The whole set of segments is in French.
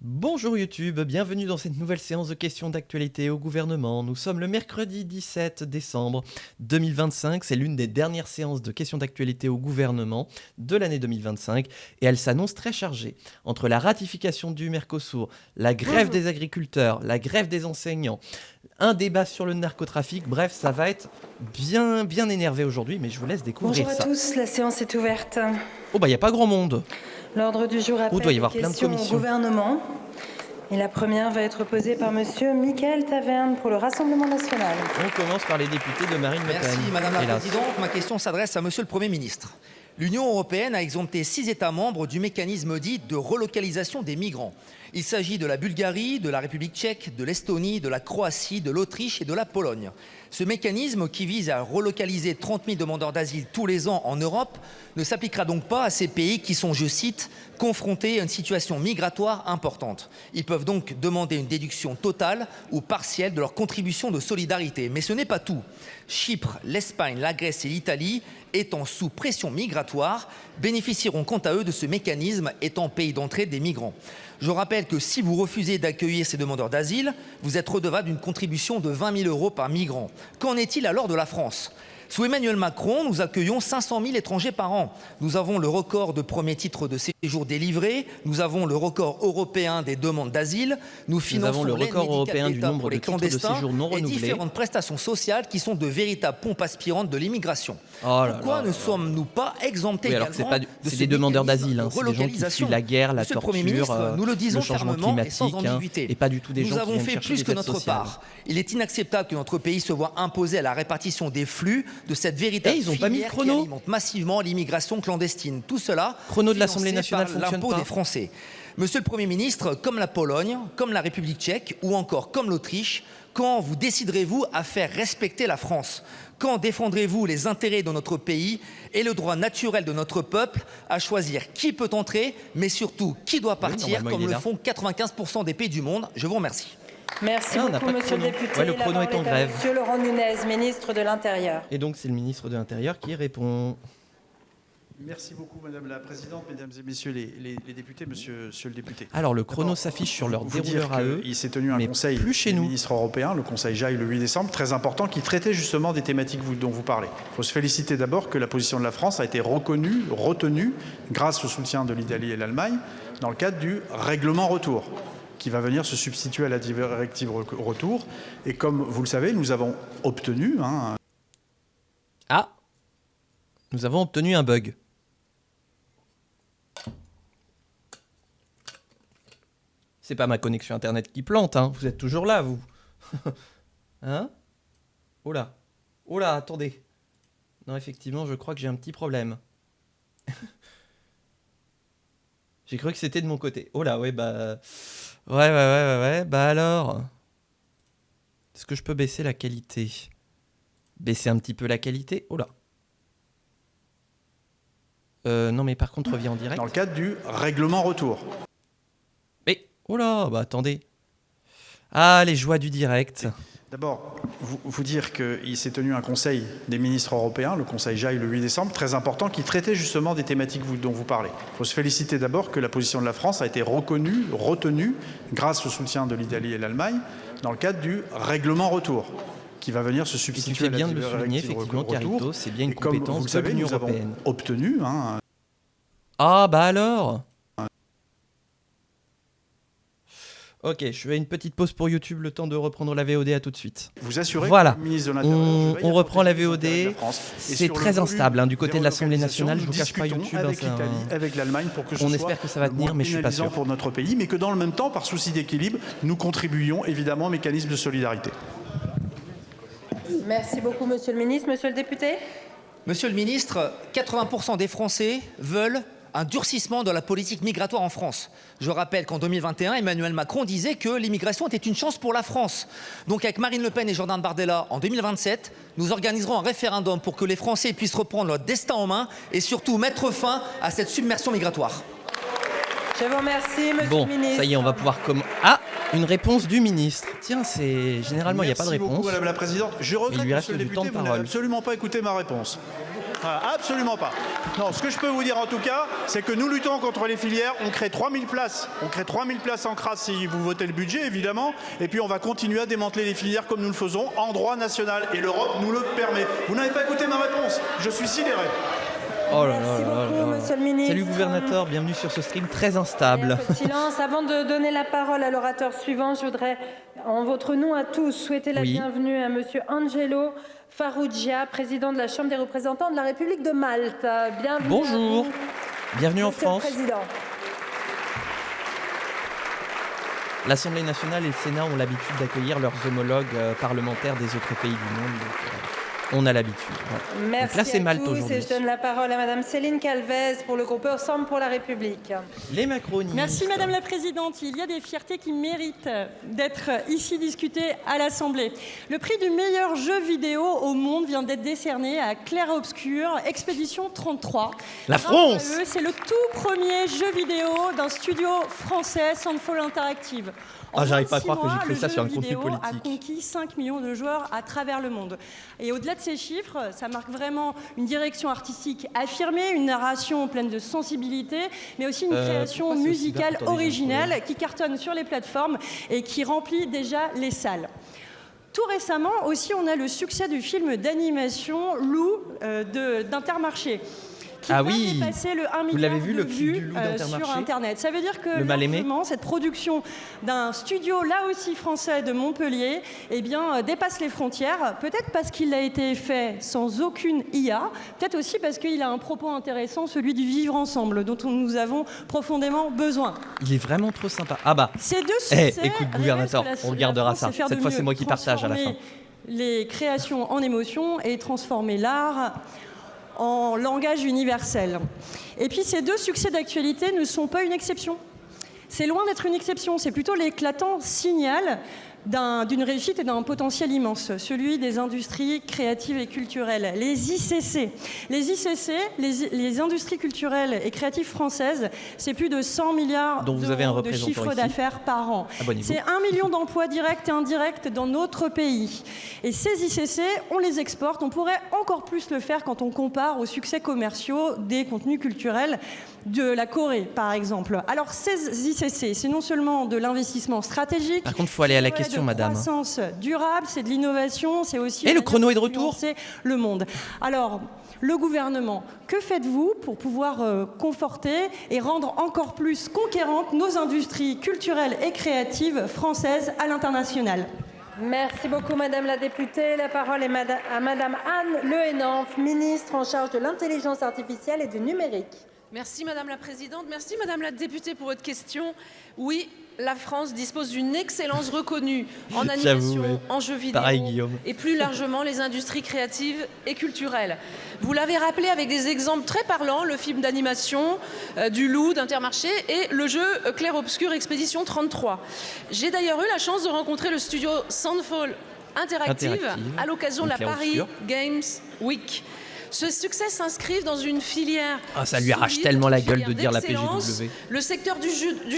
Bonjour YouTube, bienvenue dans cette nouvelle séance de questions d'actualité au gouvernement. Nous sommes le mercredi 17 décembre 2025, c'est l'une des dernières séances de questions d'actualité au gouvernement de l'année 2025 et elle s'annonce très chargée. Entre la ratification du Mercosur, la grève des agriculteurs, la grève des enseignants, un débat sur le narcotrafic, bref, ça va être bien énervé aujourd'hui, mais je vous laisse découvrir Bonjour ça. à tous, la séance est ouverte. Oh bah il n'y a pas grand monde. L'ordre du jour appelle doit y les avoir plein de questions au commissions. gouvernement. Et la première va être posée par monsieur Michael Taverne pour le Rassemblement national. On commence par les députés de Marine Le Pen. Merci Madame la Hélas. Présidente. Ma question s'adresse à Monsieur le Premier ministre. L'Union européenne a exempté 6 États membres du mécanisme dit de relocalisation des migrants. Il s'agit de la Bulgarie, de la République tchèque, de l'Estonie, de la Croatie, de l'Autriche et de la Pologne. Ce mécanisme, qui vise à relocaliser 30 000 demandeurs d'asile tous les ans en Europe, ne s'appliquera donc pas à ces pays qui sont, je cite, confrontés à une situation migratoire importante. Ils peuvent donc demander une déduction totale ou partielle de leur contribution de solidarité. Mais ce n'est pas tout. Chypre, l'Espagne, la Grèce et l'Italie, étant sous pression migratoire, bénéficieront quant à eux de ce mécanisme étant pays d'entrée des migrants. Je rappelle que si vous refusez d'accueillir ces demandeurs d'asile, vous êtes redevable d'une contribution de 20 000 € par migrant. Qu'en est-il alors de la France ? Sous Emmanuel Macron, nous accueillons 500 000 étrangers par an. Nous avons le record de premiers titres de séjour délivrés. Nous avons le record européen des demandes d'asile. Nous finançons le l'aide record médicale européen du d'État nombre pour de les titres de clandestins séjour non et renouvelés. différentes prestations sociales qui sont de véritables pompes aspirantes de l'immigration. Oh là Pourquoi là ne là. sommes-nous pas exemptés Oui, alors que également c'est des demandeurs d'asile, hein. C'est des gens qui fuient la guerre, la Monsieur le torture, Premier ministre, nous le disons le changement fermement et sans climatique, ambiguïté. et pas du tout des Nous gens qui avons viennent fait chercher plus des que aides notre sociales. part. Il est inacceptable que notre pays se voit imposer à la répartition des flux de cette véritable ils ont pas mis le filière qui chrono. alimente massivement l'immigration clandestine. Tout cela Chrono de l'Assemblée financé nationale par fonctionne l'impôt pas. des Français. Monsieur le Premier ministre, comme la Pologne, comme la République tchèque ou encore comme l'Autriche, quand vous déciderez-vous à faire respecter la France ? Quand défendrez-vous les intérêts de notre pays et le droit naturel de notre peuple à choisir qui peut entrer, mais surtout qui doit partir, normalement, comme il est le là. font 95% des pays du monde ? Je vous remercie. Merci Ah, on n'a beaucoup, pas de monsieur le chrono. député. Ouais, le La chrono parole est en à grève. monsieur Laurent Nunez, ministre de l'Intérieur. Et donc c'est le ministre de l'Intérieur qui répond. Merci beaucoup Madame la Présidente, Mesdames et Messieurs les députés, Monsieur le député. Alors le chrono D'abord, s'affiche sur leur vous dérouleur dire à eux. Il s'est tenu un mais conseil plus chez des nous. ministres européens, le conseil JAI le 8 décembre, très important, qui traitait justement des thématiques dont vous parlez. Il faut se féliciter d'abord que la position de la France a été retenue grâce au soutien de l'Italie et l'Allemagne dans le cadre du règlement retour, qui va venir se substituer à la directive retour. Et comme vous le savez, nous avons obtenu Ah, nous avons obtenu un bug. C'est pas ma connexion internet qui plante, hein. Vous êtes toujours là, vous. Hein? Oh là. Oh là, attendez. Non, effectivement, je crois que j'ai un petit problème. J'ai cru que c'était de mon côté. Oh là, ouais, bah... Ouais. Bah alors... Est-ce que je peux baisser la qualité? Baisser un petit peu la qualité? Oh là. Non, mais par contre, reviens en direct. dans le cadre du règlement retour. Mais, oh là, bah attendez. Ah, les joies du direct. D'abord, vous dire qu'il s'est tenu un conseil des ministres européens, le conseil JAI le 8 décembre, très important, qui traitait justement des thématiques dont vous parlez. Il faut se féliciter d'abord que la position de la France a été retenue grâce au soutien de l'Italie et l'Allemagne dans le cadre du règlement retour, qui va venir se Et tu substituer fais à la bien de le souligner, directive effectivement, retour. Carito, c'est bien une Et comme vous compétence le de savez, l'Union nous avons européenne. obtenu Ah, bah alors. Ok, je fais une petite pause pour YouTube, le temps de reprendre la VOD, à tout de suite. vous assurer Voilà. que le ministre de l'Intérieur, je veille On à reprend la protéger les intérêts de VOD. la France. Et C'est sur le très volume instable, hein, du côté des de l'Assemblée nationale. Je relocalisations, vous cache pas discutons YouTube. hein, avec c'est un- l'Italie, avec l'Allemagne pour que ce On soit espère que ça va le tenir, moins mais je suis pas pénalisant sûr. pour notre pays, mais que dans le même temps, par souci d'équilibre, nous contribuions évidemment au mécanisme de solidarité. Merci beaucoup, monsieur le ministre. Monsieur le député? Monsieur le ministre, 80% des Français veulent un durcissement de la politique migratoire en France. Je rappelle qu'en 2021, Emmanuel Macron disait que l'immigration était une chance pour la France. Donc avec Marine Le Pen et Jordan Bardella, en 2027, nous organiserons un référendum pour que les Français puissent reprendre leur destin en main et surtout mettre fin à cette submersion migratoire. Je vous remercie, monsieur Bon, le ministre. ça y est, on va pouvoir Ah, une réponse du ministre. Tiens, c'est... Généralement, il n'y a pas de Merci beaucoup, réponse. Madame la Présidente. Je Il regrette, lui reste Monsieur le du temps député, de vous n'avez parole. absolument pas écouté ma réponse. Voilà, absolument pas. Non, ce que je peux vous dire en tout cas, c'est que nous luttons contre les filières. On crée 3000 places. On crée 3000 places en CRAS si vous votez le budget, évidemment. Et puis on va continuer à démanteler les filières comme nous le faisons en droit national. Et l'Europe nous le permet. Vous n'avez pas écouté ma réponse. Je suis sidéré. Oh là Merci là là beaucoup, là. monsieur le ministre. Salut gouvernateur, bienvenue sur ce stream très Un instable. peu de silence. Avant de donner la parole à l'orateur suivant, je voudrais, en votre nom à tous, souhaiter la Oui. bienvenue à monsieur Angelo Farrugia, président de la Chambre des représentants de la République de Malte. Bienvenue. Bonjour. à vous, Bienvenue en monsieur le France. Président. L'Assemblée nationale et le Sénat ont l'habitude d'accueillir leurs homologues parlementaires des autres pays du monde. Donc, on a l'habitude. Ouais. Merci Donc là, c'est à Malte tous aujourd'hui. et je donne la parole à madame Céline Calvez pour le groupe Ensemble pour la République. Les macronistes. Merci Madame la Présidente. Il y a des fiertés qui méritent d'être ici discutées à l'Assemblée. Le prix du meilleur jeu vidéo au monde vient d'être décerné à Clair Obscur, Expédition 33. La France. Grâce à eux, c'est le tout premier jeu vidéo d'un studio français, Soundfall Interactive. Ah, En j'arrive pas à 26 croire que j'ai mois, créé ça le sur un jeu contenu vidéo politique. a conquis 5 millions de joueurs à travers le monde. Et au-delà de ces chiffres, ça marque vraiment une direction artistique affirmée, une narration pleine de sensibilité, mais aussi une création pourquoi c'est aussi musicale bas quand on est originale qui cartonne sur les plateformes et qui remplit déjà les salles. Tout récemment aussi, on a le succès du film d'animation Loup d'Intermarché, qui Ah va oui. dépasser le 1 Vous l'avez milliard vu, de le clip vues du Loup d'Intermarché sur Internet. Ça veut dire que Le mal-aimé largement, cette production d'un studio là aussi français de Montpellier eh bien, dépasse les frontières, peut-être parce qu'il a été fait sans aucune IA, peut-être aussi parce qu'il a un propos intéressant, celui du vivre ensemble, dont nous avons profondément besoin. Il est vraiment trop sympa. Ah bah, Ces deux succès écoute, gouverneteur, révèlent que on regardera France ça. sait faire Cette de fois, mieux, c'est moi qui partage à la fin. transformer les créations en émotions et transformer l'art en langage universel. Et puis ces deux succès d'actualité ne sont pas une exception. C'est loin d'être une exception, c'est plutôt l'éclatant signal d'une réussite et d'un potentiel immense, celui des industries créatives et culturelles, les ICC. Les ICC, les industries culturelles et créatives françaises, c'est plus de 100 milliards dont vous avez un d'euros de représentant chiffre ici. d'affaires par an. Abonnez-vous. C'est 1 million d'emplois directs et indirects dans notre pays. Et ces ICC, on les exporte. On pourrait encore plus le faire quand on compare aux succès commerciaux des contenus culturels de la Corée, par exemple. Alors, ces ICC, c'est non seulement de l'investissement stratégique. Par contre, il faut aller à la question, de madame. croissance durable, c'est de l'innovation, c'est aussi... Et le chrono est de retour. C'est le monde. Alors, le gouvernement, que faites-vous pour pouvoir conforter et rendre encore plus conquérantes nos industries culturelles et créatives françaises à l'international ? Merci beaucoup, Madame la députée. La parole est à Madame Anne Le Henanff, ministre en charge de l'intelligence artificielle et du numérique. Merci Madame la Présidente, merci Madame la députée pour votre question. Oui, la France dispose d'une excellence reconnue en animation, ouais. en jeux vidéo Pareil, Guillaume. et plus largement les industries créatives et culturelles. Vous l'avez rappelé avec des exemples très parlants, le film d'animation du Loup d'Intermarché et le jeu Clair Obscur Expédition 33. J'ai d'ailleurs eu la chance de rencontrer le studio Soundfall Interactive à l'occasion de la Clair Paris Obscur. Games Week. Ce succès s'inscrit dans une filière. Ah, ça lui arrache solide, tellement la une gueule de filière dire la d'excellence. PGW. Le secteur du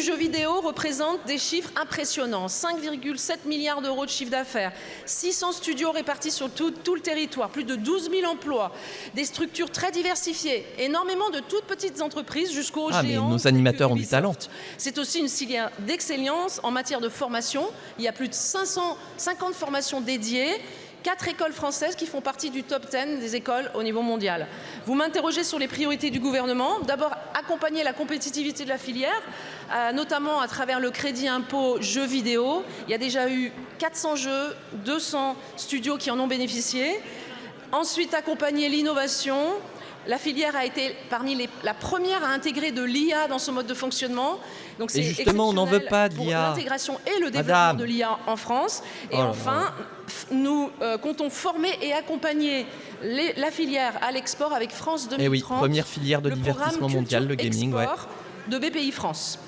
jeu vidéo représente des chiffres impressionnants. 5,7 milliards d'euros de chiffre d'affaires, 600 studios répartis sur tout le territoire, plus de 12 000 emplois, des structures très diversifiées, énormément de toutes petites entreprises jusqu'aux Ah, mais géants. nos animateurs ont du talent. C'est aussi une filière d'excellence en matière de formation. Il y a plus de 550 formations dédiées. 4 écoles françaises qui font partie du top 10 des écoles au niveau mondial. Vous m'interrogez sur les priorités du gouvernement. D'abord, accompagner la compétitivité de la filière, notamment à travers le crédit impôt jeux vidéo. Il y a déjà eu 400 jeux, 200 studios qui en ont bénéficié. Ensuite, accompagner l'innovation. La filière a été parmi la première à intégrer de l'IA dans son mode de fonctionnement. Donc c'est justement, on n'en veut pas de pour l'IA. l'intégration et le développement Madame. de l'IA en France. Et Oh là enfin, nous comptons former et accompagner la filière à l'export avec France 2030. Eh oui, première filière de le divertissement programme mondial, le Culture gaming, ouais. Export de BPI France.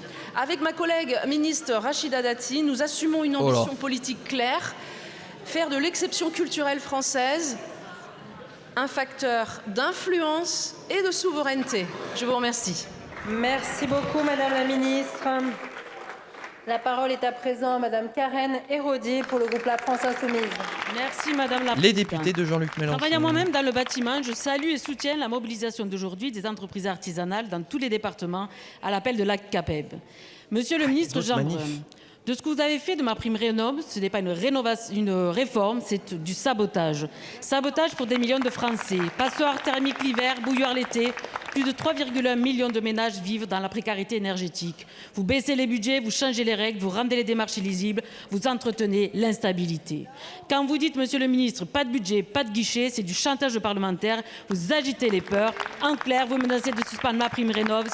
Avec ma collègue ministre Rachida Dati, nous assumons une ambition politique claire, faire de l'exception culturelle française un facteur d'influence et de souveraineté. Je vous remercie. Merci beaucoup, Madame la ministre. La parole est à présent à Madame Karen Héraudier pour le groupe La France Insoumise. Merci Madame la Présidente. Les députés de Jean-Luc Mélenchon. Travaillant moi-même dans le bâtiment, je salue et soutiens la mobilisation d'aujourd'hui des entreprises artisanales dans tous les départements à l'appel de la CAPEB. Monsieur le ministre Jean Brun, de ce que vous avez fait de MaPrimeRénov', ce n'est pas une réforme, c'est du sabotage. Sabotage pour des millions de Français. Passoires thermiques l'hiver, bouilloire l'été. Plus de 3,1 millions de ménages vivent dans la précarité énergétique. Vous baissez les budgets, vous changez les règles, vous rendez les démarches illisibles, vous entretenez l'instabilité. Quand vous dites, monsieur le ministre, pas de budget, pas de guichet, c'est du chantage parlementaire, vous agitez les peurs. En clair, vous menacez de suspendre MaPrimeRénov'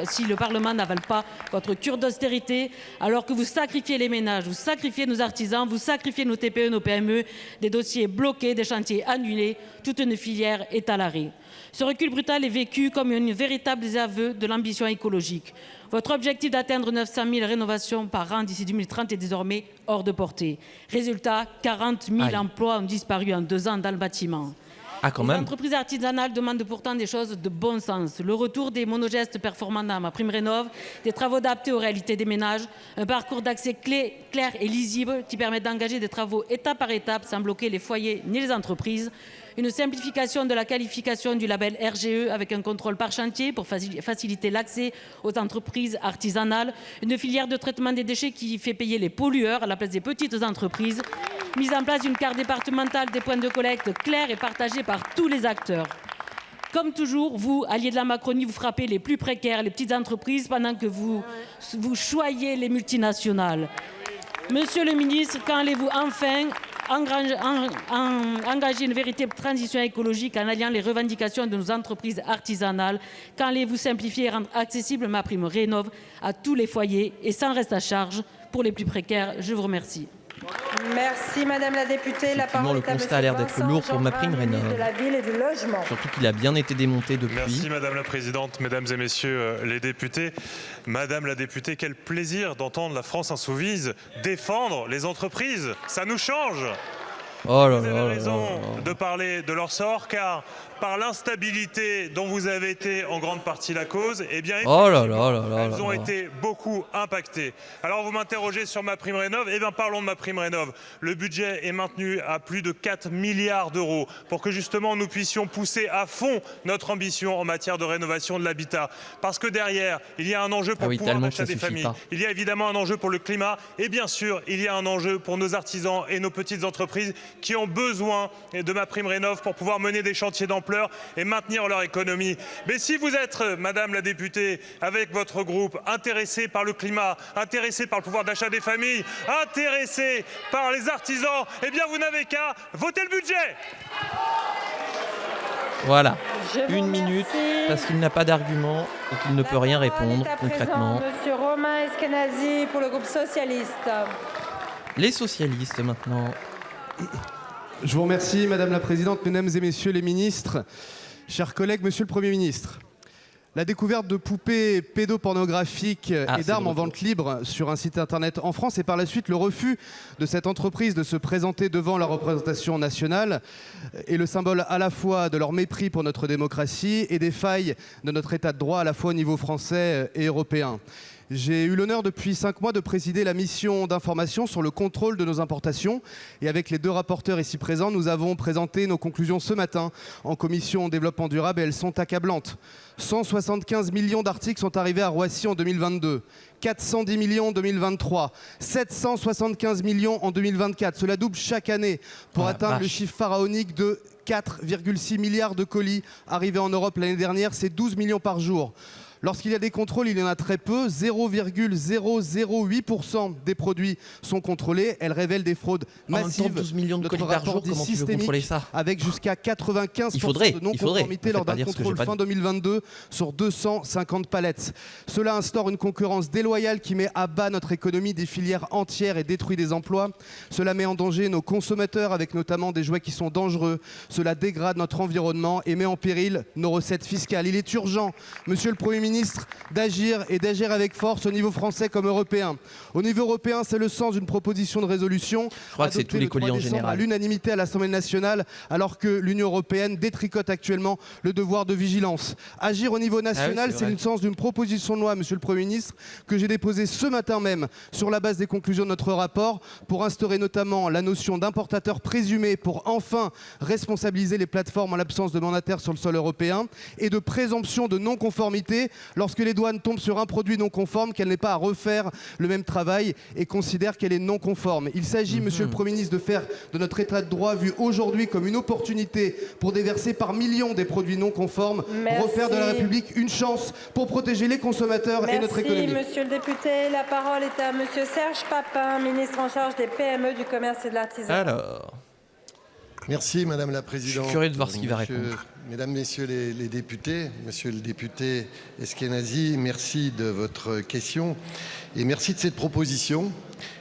si le Parlement n'avale pas votre cure d'austérité, alors que vous sacrifiez les ménages, vous sacrifiez nos artisans, vous sacrifiez nos TPE, nos PME, des dossiers bloqués, des chantiers annulés, toute une filière est à l'arrêt. Ce recul brutal est vécu comme un véritable désaveu de l'ambition écologique. Votre objectif d'atteindre 900 000 rénovations par an d'ici 2030 est désormais hors de portée. Résultat, 40 000 emplois ont disparu en 2 ans dans le bâtiment. Les entreprises artisanales demandent pourtant des choses de bon sens. Le retour des monogestes performants dans MaPrimeRénov', des travaux adaptés aux réalités des ménages, un parcours d'accès clair et lisible qui permet d'engager des travaux étape par étape sans bloquer les foyers ni les entreprises. Une simplification de la qualification du label RGE avec un contrôle par chantier pour faciliter l'accès aux entreprises artisanales. Une filière de traitement des déchets qui fait payer les pollueurs à la place des petites entreprises. Mise en place d'une carte départementale des points de collecte clairs et partagés par tous les acteurs. Comme toujours, vous, alliés de la Macronie, vous frappez les plus précaires, les petites entreprises, pendant que vous choyez les multinationales. Monsieur le ministre, quand allez-vous enfin engager une véritable transition écologique en alliant les revendications de nos entreprises artisanales? Quand allez-vous simplifier et rendre accessible MaPrimeRénov' à tous les foyers et sans reste à charge pour les plus précaires? Je vous remercie. Merci Madame la députée. La parole Le est à constat a l'air d'être lourd pour MaPrimeRénov'. de la ville et du logement. Surtout qu'il a bien été démonté depuis. Merci Madame la Présidente, Mesdames et Messieurs les députés. Madame la députée, quel plaisir d'entendre la France Insoumise défendre les entreprises. Ça nous change. Oh là vous avez là raison là là. de parler de leur sort, car par l'instabilité dont vous avez été en grande partie la cause, eh bien, Oh là là là là elles ont là. été beaucoup impactées. Alors vous m'interrogez sur MaPrimeRénov', eh bien parlons de MaPrimeRénov'. Le budget est maintenu à plus de 4 milliards d'euros pour que justement nous puissions pousser à fond notre ambition en matière de rénovation de l'habitat. Parce que derrière, il y a un enjeu pour le pouvoir d'achat des familles. Il y a évidemment un enjeu pour le climat et bien sûr, il y a un enjeu pour nos artisans et nos petites entreprises qui ont besoin de MaPrimeRénov' pour pouvoir mener des chantiers d'ampleur et maintenir leur économie. Mais si vous êtes, Madame la députée, avec votre groupe, intéressée par le climat, intéressée par le pouvoir d'achat des familles, intéressée par les artisans, eh bien vous n'avez qu'à voter le budget. Voilà, 1 minute, parce qu'il n'a pas d'argument et qu'il ne peut rien répondre concrètement. Monsieur Romain Eskenazi pour le groupe socialiste. Les socialistes maintenant. Je vous remercie, Madame la Présidente, Mesdames et Messieurs les ministres, chers collègues, Monsieur le Premier ministre. La découverte de poupées pédopornographiques et d'armes en vente libre sur un site internet en France et par la suite le refus de cette entreprise de se présenter devant la représentation nationale est le symbole à la fois de leur mépris pour notre démocratie et des failles de notre état de droit à la fois au niveau français et européen. J'ai eu l'honneur depuis 5 mois de présider la mission d'information sur le contrôle de nos importations. Et avec les 2 rapporteurs ici présents, nous avons présenté nos conclusions ce matin en commission développement durable et elles sont accablantes. 175 millions d'articles sont arrivés à Roissy en 2022, 410 millions en 2023, 775 millions en 2024. Cela double chaque année pour atteindre le chiffre pharaonique de 4,6 milliards de colis arrivés en Europe l'année dernière. C'est 12 millions par jour. Lorsqu'il y a des contrôles, il y en a très peu. 0,008% des produits sont contrôlés. Elle révèle des fraudes massives. 12 millions de colis par jour, comment tu veux contrôler ça? Avec jusqu'à 95% de non-conformité lors d'un contrôle fin 2022 sur 250 palettes. Cela instaure une concurrence déloyale qui met à bas notre économie, des filières entières et détruit des emplois. Cela met en danger nos consommateurs avec notamment des jouets qui sont dangereux. Cela dégrade notre environnement et met en péril nos recettes fiscales. Il est urgent, Monsieur le Premier ministre, ministre, d'agir et d'agir avec force au niveau français comme européen. Au niveau européen, c'est le sens d'une proposition de résolution Je crois que c'est tous les colis en général. À l'unanimité à l'Assemblée nationale, alors que l'Union européenne détricote actuellement le devoir de vigilance. Agir au niveau national, c'est le sens d'une proposition de loi, Monsieur le Premier ministre, que j'ai déposée ce matin même sur la base des conclusions de notre rapport pour instaurer notamment la notion d'importateur présumé pour enfin responsabiliser les plateformes en l'absence de mandataires sur le sol européen et de présomption de non-conformité lorsque les douanes tombent sur un produit non conforme, qu'elle n'ait pas à refaire le même travail et considèrent qu'elle est non conforme. Il s'agit, Monsieur le Premier ministre, de faire de notre état de droit vu aujourd'hui comme une opportunité pour déverser par millions des produits non conformes, refaire de la République une chance pour protéger les consommateurs et notre économie. Merci, Monsieur le député. La parole est à Monsieur Serge Papin, ministre en charge des PME, du commerce et de l'artisanat. Alors, merci Madame la Présidente. je suis curieux de voir ce qu'il va répondre. Mesdames, Messieurs les députés, Monsieur le député Eskenazi, merci de votre question et merci de cette proposition.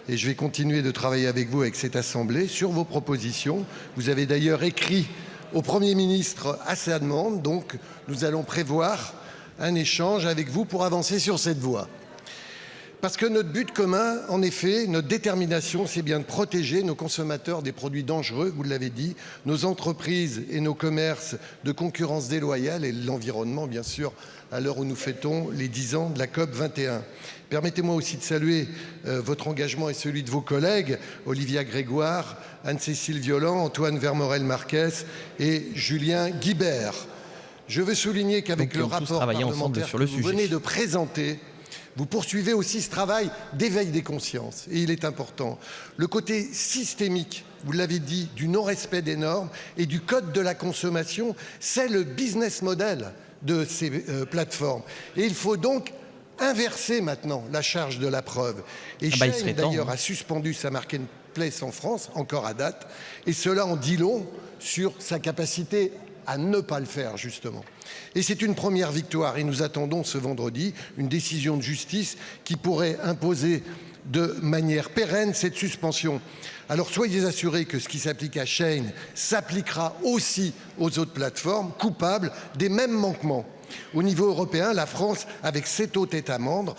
Et je vais continuer de travailler avec vous, avec cette Assemblée, sur vos propositions. Vous avez d'ailleurs écrit au Premier ministre à sa demande, donc nous allons prévoir un échange avec vous pour avancer sur cette voie. Parce que notre but commun, en effet, notre détermination, c'est bien de protéger nos consommateurs des produits dangereux, vous l'avez dit, nos entreprises et nos commerces de concurrence déloyale et l'environnement, bien sûr, à l'heure où nous fêtons les 10 ans de la COP 21. Permettez-moi aussi de saluer votre engagement et celui de vos collègues, Olivia Grégoire, Anne-Cécile Violent, Antoine Vermorel-Marquez et Julien Guibert. Je veux souligner qu'avec le rapport parlementaire que vous venez de présenter, vous poursuivez aussi ce travail d'éveil des consciences, et il est important. Le côté systémique, vous l'avez dit, du non-respect des normes et du code de la consommation, c'est le business model de ces plateformes. Et il faut donc inverser maintenant la charge de la preuve. Et Shein, d'ailleurs, a suspendu sa marketplace en France, encore à date, et cela en dit long sur sa capacité à ne pas le faire, justement. Et c'est une première victoire et nous attendons ce vendredi une décision de justice qui pourrait imposer de manière pérenne cette suspension. Alors soyez assurés que ce qui s'applique à Shein s'appliquera aussi aux autres plateformes coupables des mêmes manquements. Au niveau européen, la France, avec 7 autres États membres,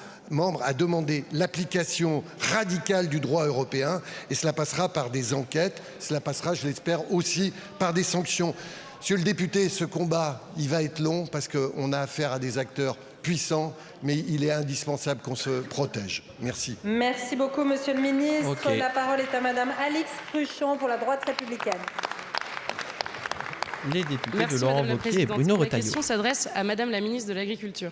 a demandé l'application radicale du droit européen et cela passera par des enquêtes, cela passera, je l'espère, aussi par des sanctions. Monsieur le député, ce combat, il va être long parce qu'on a affaire à des acteurs puissants, mais il est indispensable qu'on se protège. Merci. Merci beaucoup, Monsieur le ministre. La parole est à Madame Alix Cruchon pour la droite républicaine. Les députés de Laurent Wauquiez et Bruno Retailleau. La question s'adresse à Madame la ministre de l'Agriculture.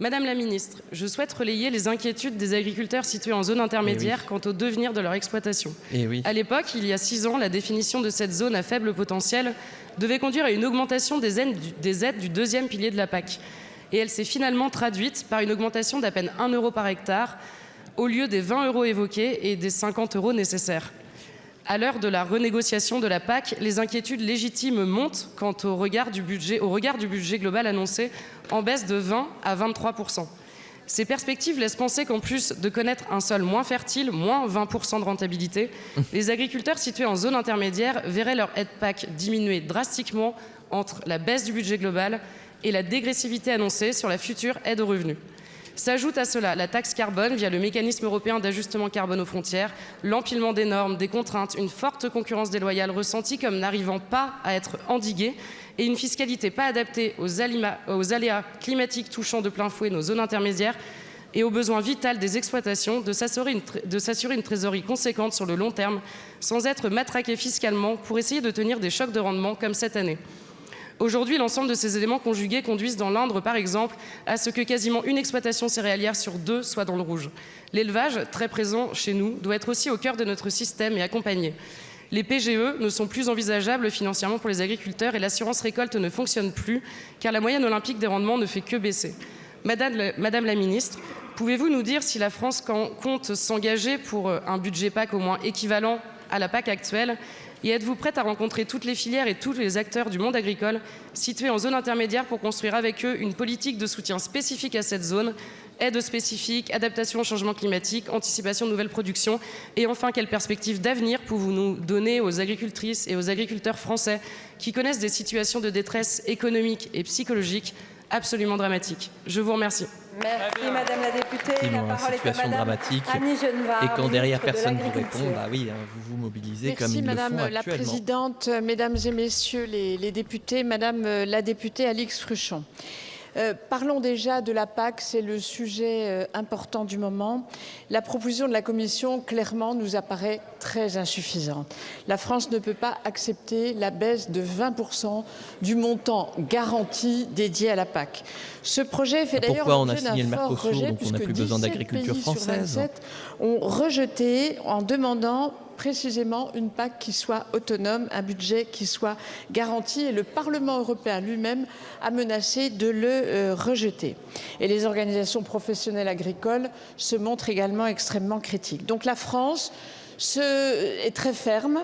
Madame la ministre, je souhaite relayer les inquiétudes des agriculteurs situés en zone intermédiaire quant au devenir de leur exploitation. À l'époque, il y a 6 ans, la définition de cette zone à faible potentiel devait conduire à une augmentation des aides du deuxième pilier de la PAC. Et elle s'est finalement traduite par une augmentation d'à peine 1 euro par hectare au lieu des 20 euros évoqués et des 50 euros nécessaires. À l'heure de la renégociation de la PAC, les inquiétudes légitimes montent quant au regard du budget global annoncé en baisse de 20 à 23%. Ces perspectives laissent penser qu'en plus de connaître un sol moins fertile, moins 20% de rentabilité, les agriculteurs situés en zone intermédiaire verraient leur aide PAC diminuer drastiquement entre la baisse du budget global et la dégressivité annoncée sur la future aide aux revenus. S'ajoute à cela la taxe carbone via le mécanisme européen d'ajustement carbone aux frontières, l'empilement des normes, des contraintes, une forte concurrence déloyale ressentie comme n'arrivant pas à être endiguée et une fiscalité pas adaptée aux aléas climatiques touchant de plein fouet nos zones intermédiaires et au besoin vital des exploitations de s'assurer une trésorerie conséquente sur le long terme sans être matraquées fiscalement pour essayer de tenir des chocs de rendement comme cette année. Aujourd'hui, l'ensemble de ces éléments conjugués conduisent dans l'Indre, par exemple, à ce que quasiment une exploitation céréalière sur 2 soit dans le rouge. L'élevage, très présent chez nous, doit être aussi au cœur de notre système et accompagné. Les PGE ne sont plus envisageables financièrement pour les agriculteurs et l'assurance récolte ne fonctionne plus car la moyenne olympique des rendements ne fait que baisser. Madame la ministre, pouvez-vous nous dire si la France compte s'engager pour un budget PAC au moins équivalent à la PAC actuelle ? Et êtes-vous prête à rencontrer toutes les filières et tous les acteurs du monde agricole situés en zone intermédiaire pour construire avec eux une politique de soutien spécifique à cette zone, aide spécifique, adaptation au changement climatique, anticipation de nouvelles productions et enfin, quelles perspectives d'avenir pouvez-vous nous donner aux agricultrices et aux agriculteurs français qui connaissent des situations de détresse économique et psychologique absolument dramatique. Je vous remercie. Merci Madame la députée. La parole est à situation Madame dramatique. Annie Genevard, Et quand derrière ministre de personne vous l'Agriculture. répond, bah oui, vous vous mobilisez comme Merci ils le font Madame la actuellement. Présidente, Mesdames et Messieurs les députés, Madame la députée Alix Fruchon. Parlons déjà de la PAC, c'est le sujet important du moment. La proposition de la Commission, clairement, nous apparaît très insuffisante. La France ne peut pas accepter la baisse de 20% du montant garanti dédié à la PAC. Ce projet fait d'ailleurs Pourquoi on a l'objet d'un signé le fort Mercosur, rejet, donc on n'a puisque plus besoin 17 d'agriculture pays sur française 27 ont rejeté en demandant précisément une PAC qui soit autonome, un budget qui soit garanti, et le Parlement européen lui-même a menacé de le rejeter. Et les organisations professionnelles agricoles se montrent également extrêmement critiques. Donc la France est très ferme.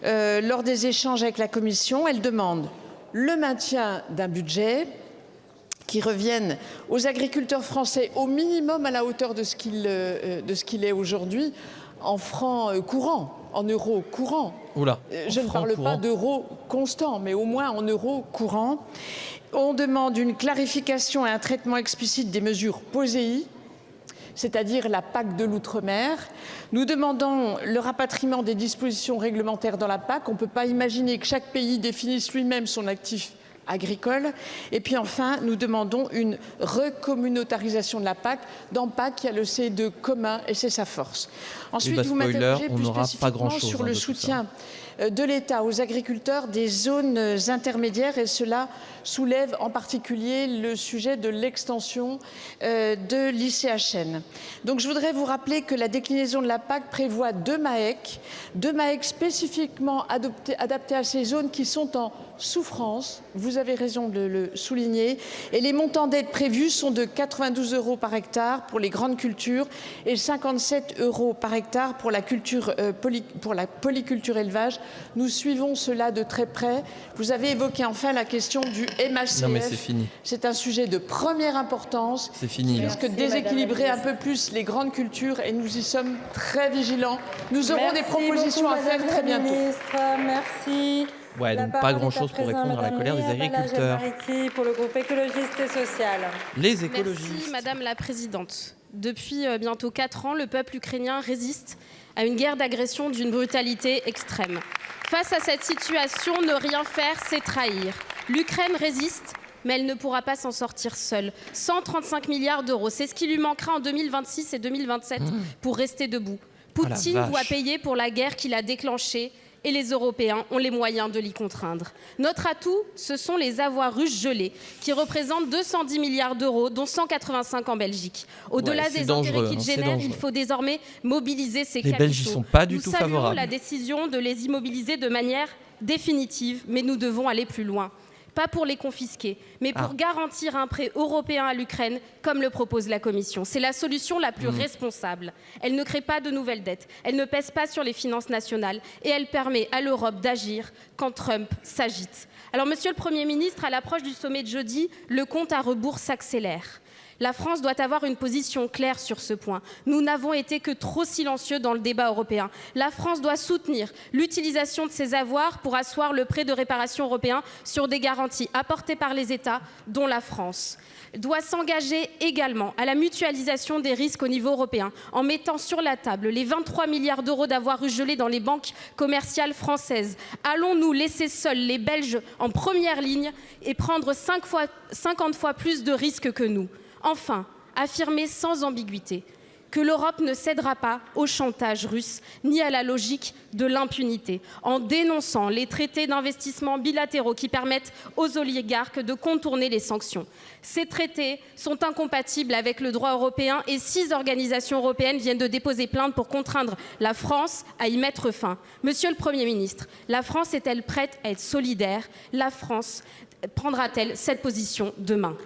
Lors des échanges avec la Commission, elle demande le maintien d'un budget qui revienne aux agriculteurs français au minimum à la hauteur de ce qu'il est aujourd'hui, en francs courants, en euros courants. Oula, je ne parle pas d'euros constants, mais au moins en euros courants. On demande une clarification et un traitement explicite des mesures POSEI, c'est-à-dire la PAC de l'outre-mer. Nous demandons le rapatriement des dispositions réglementaires dans la PAC. On ne peut pas imaginer que chaque pays définisse lui-même son actif agricole. Et puis enfin, nous demandons une recommunautarisation de la PAC. Dans PAC, il y a le CE2 commun et c'est sa force. Ensuite, vous m'interrogez plus spécifiquement sur le soutien de l'État aux agriculteurs des zones intermédiaires, et cela soulève en particulier le sujet de l'extension de l'ICHN. Donc je voudrais vous rappeler que la déclinaison de la PAC prévoit deux MAEC spécifiquement adaptés à ces zones qui sont en souffrance, vous avez raison de le souligner, et les montants d'aide prévus sont de 92 € par hectare pour les grandes cultures et 57 € par hectare pour la polyculture élevage. Nous suivons cela de très près. Vous avez évoqué enfin la question du MACF. Non mais c'est fini. C'est un sujet de première importance. C'est fini. Qui risque de déséquilibrer un peu plus les grandes cultures, et nous y sommes très vigilants. Nous aurons des propositions à faire très bientôt. Merci. Ouais, donc pas grand-chose pour répondre à la colère des agriculteurs. Pour le groupe écologiste et social. Les écologistes. Merci Madame la Présidente. Depuis bientôt 4 ans, le peuple ukrainien résiste à une guerre d'agression d'une brutalité extrême. Face à cette situation, ne rien faire, c'est trahir. L'Ukraine résiste, mais elle ne pourra pas s'en sortir seule. 135 milliards d'euros, c'est ce qui lui manquera en 2026 et 2027 pour rester debout. Poutine doit payer pour la guerre qu'il a déclenchée, et les Européens ont les moyens de l'y contraindre. Notre atout, ce sont les avoirs russes gelés, qui représentent 210 milliards d'euros, dont 185 en Belgique. Au-delà des intérêts qu'ils génèrent, il faut désormais mobiliser ces capitaux. Les Belges ne sont pas du tout favorables. Nous saluons la décision de les immobiliser de manière définitive, mais nous devons aller plus loin. Pas pour les confisquer, mais pour garantir un prêt européen à l'Ukraine, comme le propose la Commission. C'est la solution la plus responsable. Elle ne crée pas de nouvelles dettes, elle ne pèse pas sur les finances nationales, et elle permet à l'Europe d'agir quand Trump s'agite. Alors, Monsieur le Premier ministre, à l'approche du sommet de jeudi, le compte à rebours s'accélère. La France doit avoir une position claire sur ce point. Nous n'avons été que trop silencieux dans le débat européen. La France doit soutenir l'utilisation de ses avoirs pour asseoir le prêt de réparation européen sur des garanties apportées par les États, dont la France. Doit s'engager également à la mutualisation des risques au niveau européen, en mettant sur la table les 23 milliards d'euros d'avoirs gelés dans les banques commerciales françaises. Allons-nous laisser seuls les Belges en première ligne et prendre 50 fois plus de risques que nous ? Enfin, affirmer sans ambiguïté que l'Europe ne cédera pas au chantage russe ni à la logique de l'impunité, en dénonçant les traités d'investissement bilatéraux qui permettent aux oligarques de contourner les sanctions. Ces traités sont incompatibles avec le droit européen et 6 organisations européennes viennent de déposer plainte pour contraindre la France à y mettre fin. Monsieur le Premier ministre, la France est-elle prête à être solidaire ? La France prendra-t-elle cette position demain ?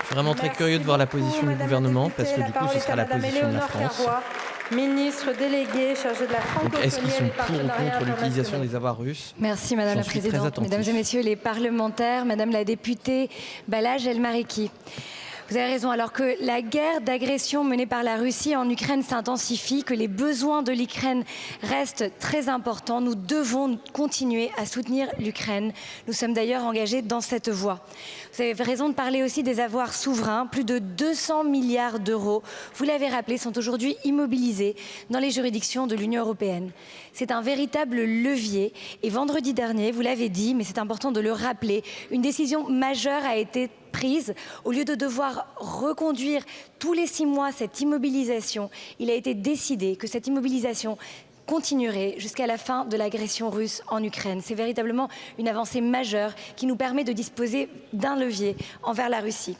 Je suis vraiment très curieux de voir la position du gouvernement, parce que du coup, ce sera la position de la France. Ministre délégué chargé de la francophonie. Est-ce qu'ils sont pour ou contre l'utilisation des avoirs russes ? Merci Madame la Présidente, Mesdames et Messieurs les parlementaires, Madame la députée Balazs El Mariki. Vous avez raison. Alors que la guerre d'agression menée par la Russie en Ukraine s'intensifie, que les besoins de l'Ukraine restent très importants, nous devons continuer à soutenir l'Ukraine. Nous sommes d'ailleurs engagés dans cette voie. Vous avez raison de parler aussi des avoirs souverains. Plus de 200 milliards d'euros, vous l'avez rappelé, sont aujourd'hui immobilisés dans les juridictions de l'Union européenne. C'est un véritable levier. Et vendredi dernier, vous l'avez dit, mais c'est important de le rappeler, une décision majeure a été prise. Au lieu de devoir reconduire tous les 6 mois cette immobilisation, il a été décidé que cette immobilisation continuerait jusqu'à la fin de l'agression russe en Ukraine. C'est véritablement une avancée majeure qui nous permet de disposer d'un levier envers la Russie.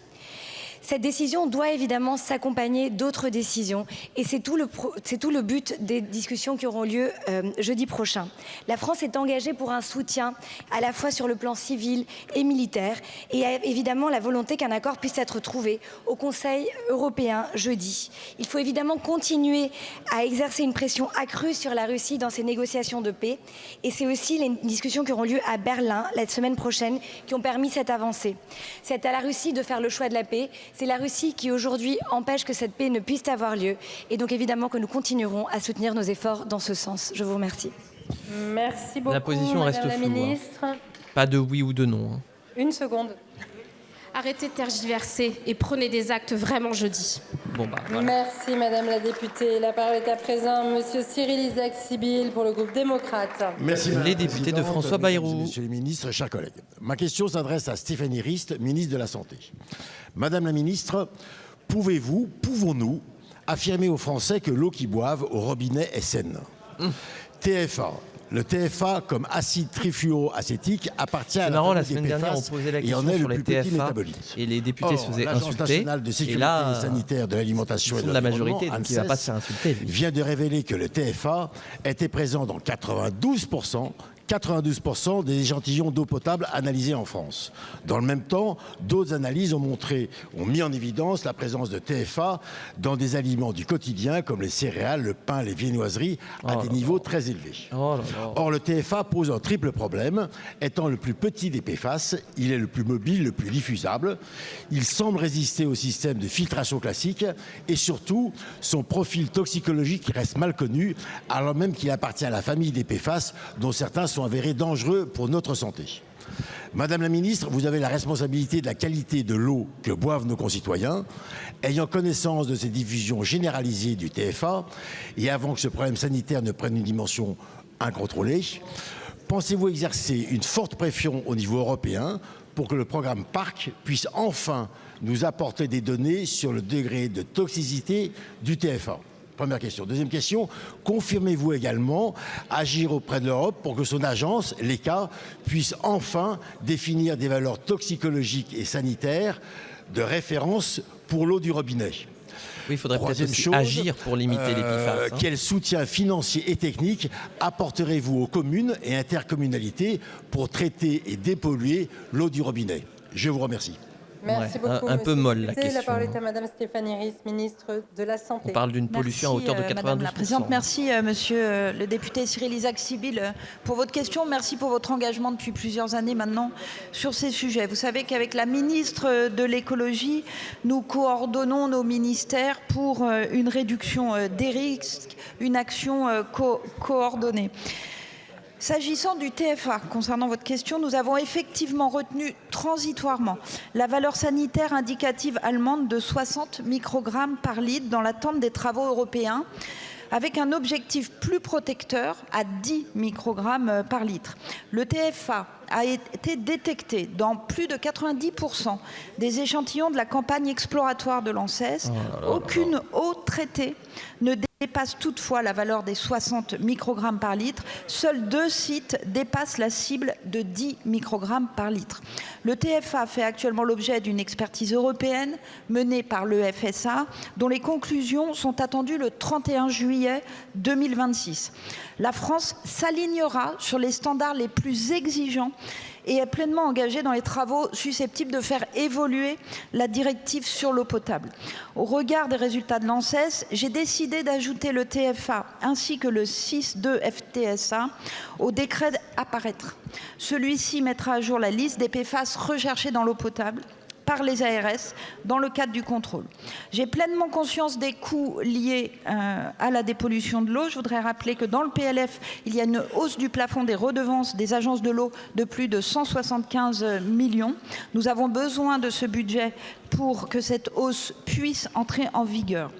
Cette décision doit évidemment s'accompagner d'autres décisions et c'est tout le but des discussions qui auront lieu jeudi prochain. La France est engagée pour un soutien à la fois sur le plan civil et militaire et a évidemment la volonté qu'un accord puisse être trouvé au Conseil européen jeudi. Il faut évidemment continuer à exercer une pression accrue sur la Russie dans ces négociations de paix et c'est aussi les discussions qui auront lieu à Berlin la semaine prochaine qui ont permis cette avancée. C'est à la Russie de faire le choix de la paix. C'est la Russie qui aujourd'hui empêche que cette paix ne puisse avoir lieu et donc évidemment que nous continuerons à soutenir nos efforts dans ce sens. Je vous remercie. Merci beaucoup. La position reste Madame la floue. ministre. Pas de oui ou de non. Une seconde. Arrêtez de tergiverser et prenez des actes vraiment jeudi. Bon bah, voilà. Merci Madame la députée. La parole est à présent Monsieur Cyril Isaac-Sibyl pour le groupe démocrate. Merci. Les députés de François Bayrou. Monsieur les ministres, chers collègues. Ma question s'adresse à Stéphanie Rist, ministre de la Santé. Madame la ministre, pouvons-nous affirmer aux Français que l'eau qu'ils boivent au robinet est saine? TFA. Le TFA, comme acide trifluoroacétique, appartient à la marrant, la famille semaine des dernière, on PFAS posait la et question en est sur le les plus petit TFA métabolite. et les députés se faisaient l'Agence insulter. nationale de sécurité Et là, sanitaire de l'alimentation et de de la l'environnement, majorité, donc il ne va pas se faire insulter. Lui. vient de révéler que le TFA était présent dans 92% des échantillons d'eau potable analysés en France. Dans le même temps, d'autres analyses ont mis en évidence la présence de TFA dans des aliments du quotidien comme les céréales, le pain, les viennoiseries à des niveaux très élevés. Or, le TFA pose un triple problème. Étant le plus petit des PFAS, il est le plus mobile, le plus diffusable. Il semble résister au système de filtration classique et surtout, son profil toxicologique reste mal connu alors même qu'il appartient à la famille des PFAS dont certains sont avérés dangereux pour notre santé. Madame la ministre, vous avez la responsabilité de la qualité de l'eau que boivent nos concitoyens. Ayant connaissance de ces diffusions généralisées du TFA et avant que ce problème sanitaire ne prenne une dimension incontrôlée, pensez-vous exercer une forte pression au niveau européen pour que le programme PARC puisse enfin nous apporter des données sur le degré de toxicité du TFA? Première question. Deuxième question, confirmez-vous également agir auprès de l'Europe pour que son agence, l'ECHA, puisse enfin définir des valeurs toxicologiques et sanitaires de référence pour l'eau du robinet? Oui, il faudrait peut-être aussi agir pour limiter les PFAS. Quel soutien financier et technique apporterez-vous aux communes et intercommunalités pour traiter et dépolluer l'eau du robinet? Je vous remercie. Merci beaucoup. Un peu molle la question. La parole est à Madame Stéphanie Rist, ministre de la Santé. On parle d'une pollution à hauteur de 92%. Madame la Présidente, merci Monsieur le député Cyril Isaac-Sibyl pour votre question. Merci pour votre engagement depuis plusieurs années maintenant sur ces sujets. Vous savez qu'avec la ministre de l'écologie, nous coordonnons nos ministères pour une réduction des risques, une action coordonnée. S'agissant du TFA, concernant votre question, nous avons effectivement retenu transitoirement la valeur sanitaire indicative allemande de 60 microgrammes par litre dans l'attente des travaux européens, avec un objectif plus protecteur à 10 microgrammes par litre. Le TFA a été détecté dans plus de 90% des échantillons de la campagne exploratoire de l'ANSES. Aucune eau traitée ne dépasse toutefois la valeur des 60 microgrammes par litre. Seuls 2 sites dépassent la cible de 10 microgrammes par litre. Le TFA fait actuellement l'objet d'une expertise européenne menée par le FSA, dont les conclusions sont attendues le 31 juillet 2026. La France s'alignera sur les standards les plus exigeants et est pleinement engagée dans les travaux susceptibles de faire évoluer la directive sur l'eau potable. Au regard des résultats de l'ANSES, j'ai décidé d'ajouter le TFA ainsi que le 6.2 FTSA au décret à paraître. Celui-ci mettra à jour la liste des PFAS recherchés dans l'eau potable par les ARS dans le cadre du contrôle. J'ai pleinement conscience des coûts liés à la dépollution de l'eau. Je voudrais rappeler que dans le PLF, il y a une hausse du plafond des redevances des agences de l'eau de plus de 175 millions. Nous avons besoin de ce budget pour que cette hausse puisse entrer en vigueur.